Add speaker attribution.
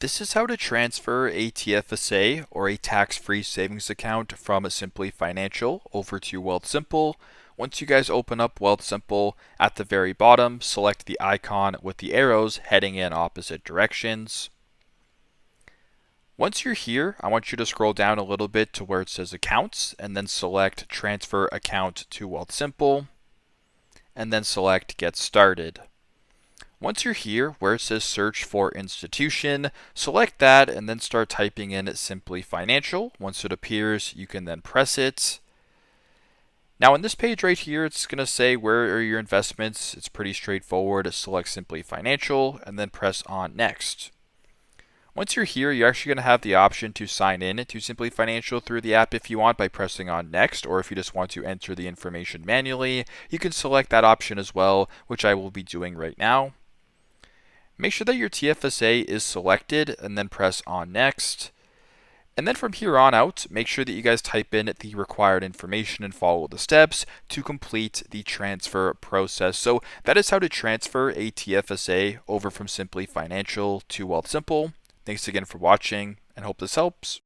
Speaker 1: This is how to transfer a TFSA or a tax-free savings account from Simplii Financial over to Wealthsimple. Once you guys open up Wealthsimple, at the very bottom, select the icon with the arrows heading in opposite directions. Once you're here, I want you to scroll down a little bit to where it says Accounts, and then select Transfer Account to Wealthsimple, and then select Get Started. Once you're here where it says search for institution, select that and then start typing in Simplii Financial. Once it appears, you can then press it. Now on this page right here, it's going to say where are your investments. It's pretty straightforward. Select Simplii Financial and then press on next. Once you're here, you're actually going to have the option to sign in to Simplii Financial through the app if you want by pressing on next, or if you just want to enter the information manually, you can select that option as well, which I will be doing right now. Make sure that your TFSA is selected and then press on next. And then from here on out, make sure that you guys type in the required information and follow the steps to complete the transfer process. So that is how to transfer a TFSA over from Simplii Financial to Wealthsimple. Thanks again for watching and hope this helps.